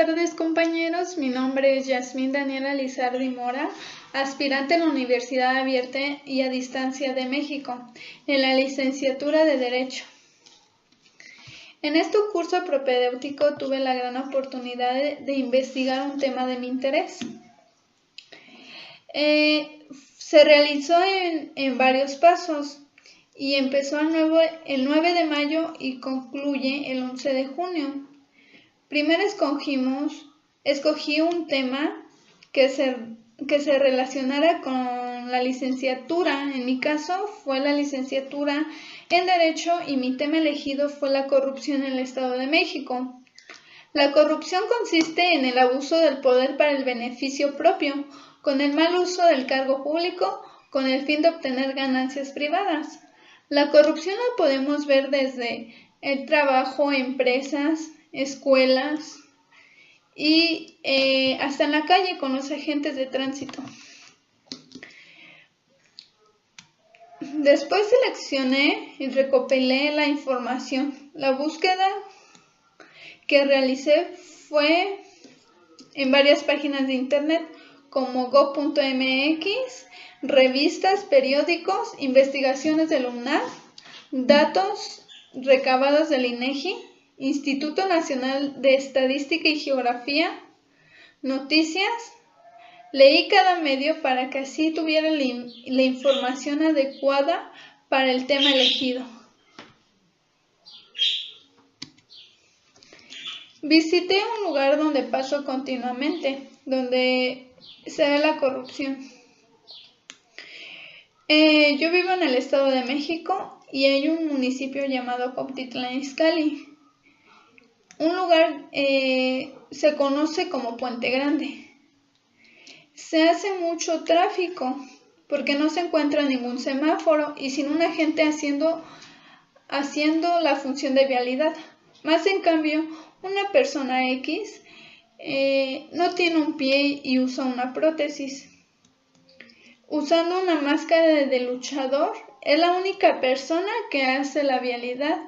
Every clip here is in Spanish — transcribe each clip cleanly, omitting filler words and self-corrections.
tardes, compañeros. Mi nombre es Yasmín Daniela Lizardi Mora, aspirante en la Universidad Abierta y a Distancia de México, en la licenciatura de Derecho. En este curso propedéutico tuve la gran oportunidad de investigar un tema de mi interés. Se realizó en varios pasos y empezó el 9 de mayo y concluye el 11 de junio. Primero escogí un tema que se relacionara con la licenciatura. En mi caso fue la licenciatura en Derecho y mi tema elegido fue la corrupción en el Estado de México. La corrupción consiste en el abuso del poder para el beneficio propio, con el mal uso del cargo público, con el fin de obtener ganancias privadas. La corrupción la podemos ver desde el trabajo, empresas, escuelas y hasta en la calle con los agentes de tránsito. Después seleccioné y recopilé la información. La búsqueda que realicé fue en varias páginas de internet como go.mx, revistas, periódicos, investigaciones del UNAM, datos recabados del INEGI, Instituto Nacional de Estadística y Geografía, noticias. Leí cada medio para que así tuviera la información adecuada para el tema elegido. Visité un lugar donde paso continuamente, donde se ve la corrupción. Yo vivo en el Estado de México y hay un municipio llamado Cuautitlán Izcalli. Un lugar se conoce como Puente Grande. Se hace mucho tráfico porque no se encuentra ningún semáforo y sin un agente haciendo la función de vialidad. Más en cambio, una persona X no tiene un pie y usa una prótesis. Usando una máscara de luchador, es la única persona que hace la vialidad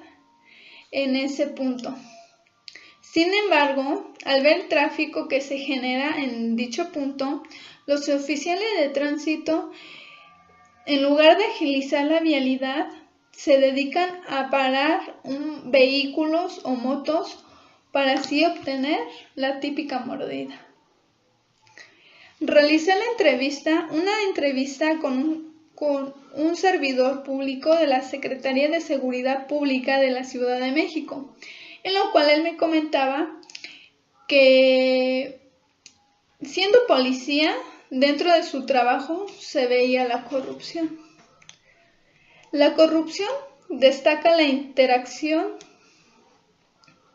en ese punto. Sin embargo, al ver el tráfico que se genera en dicho punto, los oficiales de tránsito, en lugar de agilizar la vialidad, se dedican a parar vehículos o motos para así obtener la típica mordida. Realicé una entrevista con un servidor público de la Secretaría de Seguridad Pública de la Ciudad de México, en lo cual él me comentaba que siendo policía, dentro de su trabajo se veía la corrupción. La corrupción destaca la interacción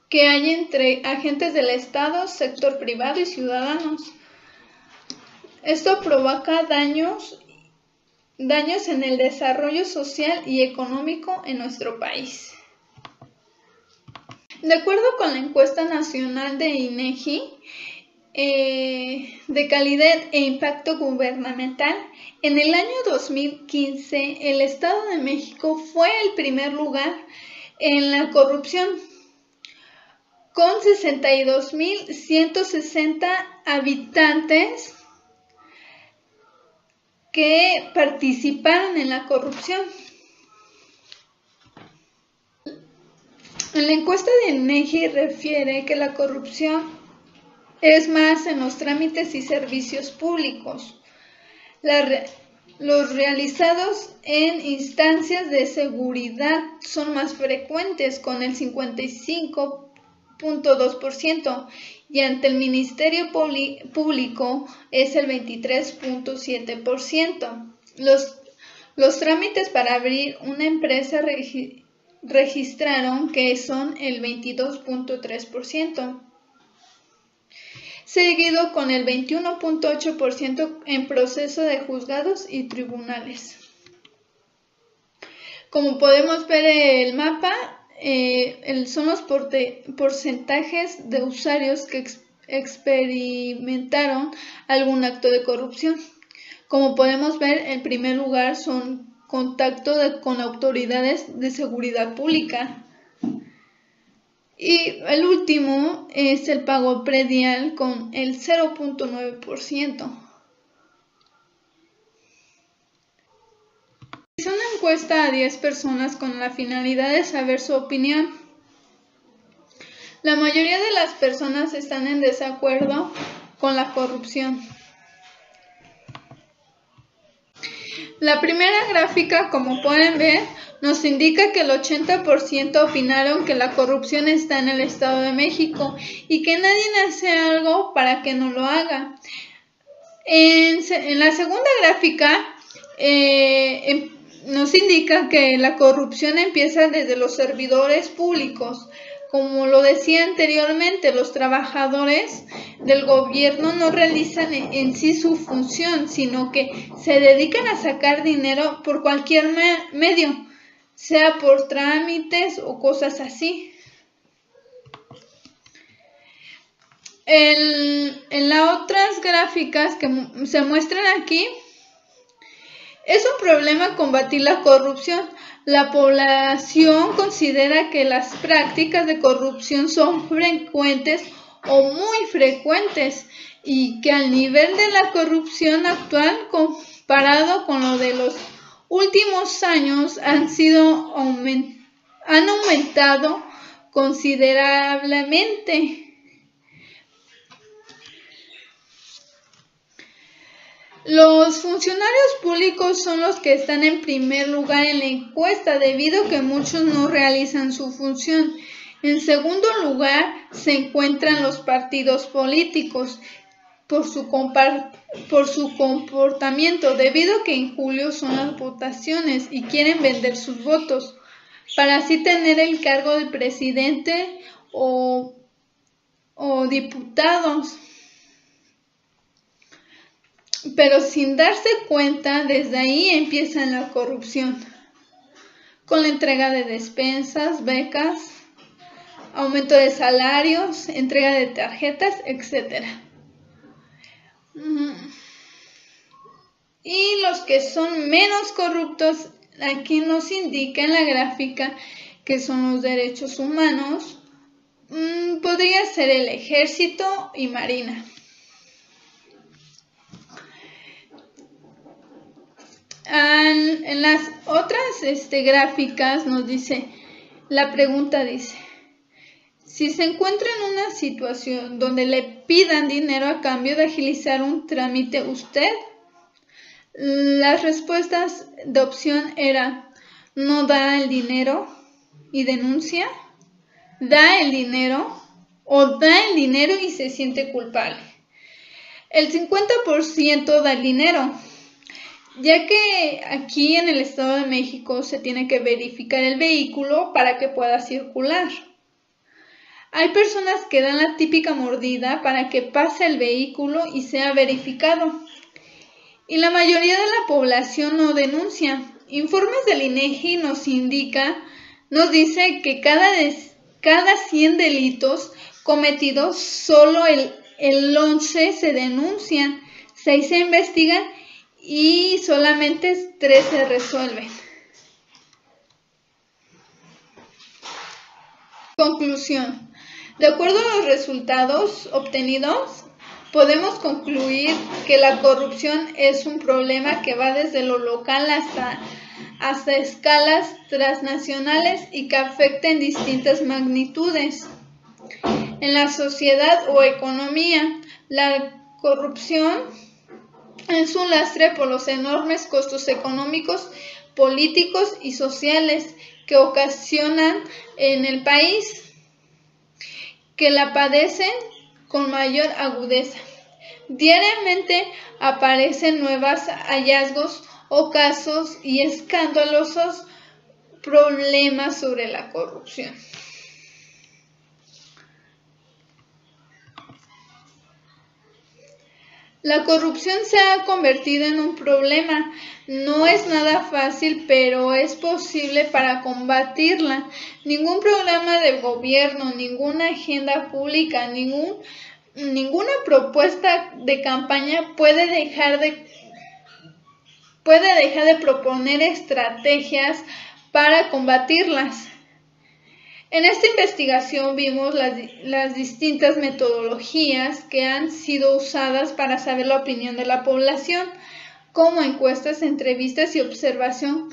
que hay entre agentes del Estado, sector privado y ciudadanos. Esto provoca daños en el desarrollo social y económico en nuestro país. De acuerdo con la encuesta nacional de INEGI de calidad e impacto gubernamental, en el año 2015 el Estado de México fue el primer lugar en la corrupción, con 62,160 habitantes que participaron en la corrupción. En la encuesta de INEGI refiere que la corrupción es más en los trámites y servicios públicos. Los realizados en instancias de seguridad son más frecuentes, con el 55,2%, y ante el Ministerio Público es el 23,7%. Los trámites para abrir una empresa registraron que son el 22,3%, seguido con el 21,8% en proceso de juzgados y tribunales. Como podemos ver en el mapa, son los porcentajes de usuarios que experimentaron algún acto de corrupción. Como podemos ver, en primer lugar son contacto con autoridades de seguridad pública. Y el último es el pago predial con el 0.9%. Hizo una encuesta a 10 personas con la finalidad de saber su opinión. La mayoría de las personas están en desacuerdo con la corrupción. La primera gráfica, como pueden ver, nos indica que el 80% opinaron que la corrupción está en el Estado de México y que nadie hace algo para que no lo haga. En la segunda gráfica nos indica que la corrupción empieza desde los servidores públicos. Como lo decía anteriormente, los trabajadores del gobierno no realizan en sí su función, sino que se dedican a sacar dinero por cualquier medio, sea por trámites o cosas así. En las otras gráficas que se muestran aquí, es un problema combatir la corrupción. La población considera que las prácticas de corrupción son frecuentes o muy frecuentes y que al nivel de la corrupción actual comparado con lo de los últimos años han aumentado considerablemente. Los funcionarios públicos son los que están en primer lugar en la encuesta debido a que muchos no realizan su función. En segundo lugar se encuentran los partidos políticos por su comportamiento debido a que en julio son las votaciones y quieren vender sus votos para así tener el cargo de presidente o diputados. Pero sin darse cuenta, desde ahí empieza la corrupción, con la entrega de despensas, becas, aumento de salarios, entrega de tarjetas, etc. Y los que son menos corruptos, aquí nos indica en la gráfica que son los derechos humanos, podría ser el ejército y marina. En las otras gráficas nos dice, la pregunta dice, si se encuentra en una situación donde le pidan dinero a cambio de agilizar un trámite usted, las respuestas de opción era, no da el dinero y denuncia, da el dinero o da el dinero y se siente culpable. El 50% da el dinero, ya que aquí en el Estado de México se tiene que verificar el vehículo para que pueda circular. Hay personas que dan la típica mordida para que pase el vehículo y sea verificado. Y la mayoría de la población no denuncia. Informes del INEGI nos dice que cada 100 delitos cometidos, solo el 11 se denuncian, 6 se investigan y solamente 3 se resuelven. Conclusión. De acuerdo a los resultados obtenidos, podemos concluir que la corrupción es un problema que va desde lo local hasta escalas transnacionales y que afecta en distintas magnitudes. En la sociedad o economía, la corrupción es un lastre por los enormes costos económicos, políticos y sociales que ocasionan en el país, que la padecen con mayor agudeza. Diariamente aparecen nuevos hallazgos o casos y escandalosos problemas sobre la corrupción. La corrupción se ha convertido en un problema. No es nada fácil, pero es posible para combatirla. Ningún programa de gobierno, ninguna agenda pública, ninguna propuesta de campaña puede dejar de proponer estrategias para combatirlas. En esta investigación vimos las distintas metodologías que han sido usadas para saber la opinión de la población, como encuestas, entrevistas y observación,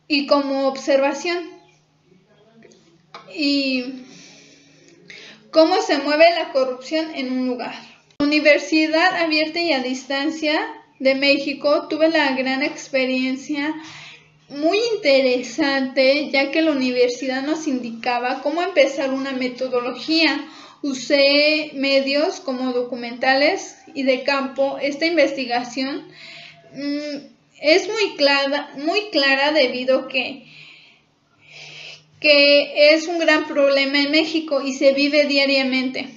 y como observación. Y cómo se mueve la corrupción en un lugar. La Universidad Abierta y a Distancia de México tuve la gran experiencia muy interesante, ya que la universidad nos indicaba cómo empezar una metodología. Usé medios como documentales y de campo. Esta investigación es muy clara debido a que es un gran problema en México y se vive diariamente.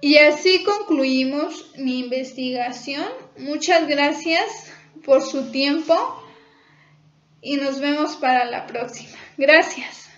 Y así concluimos mi investigación. Muchas gracias por su tiempo y nos vemos para la próxima. Gracias.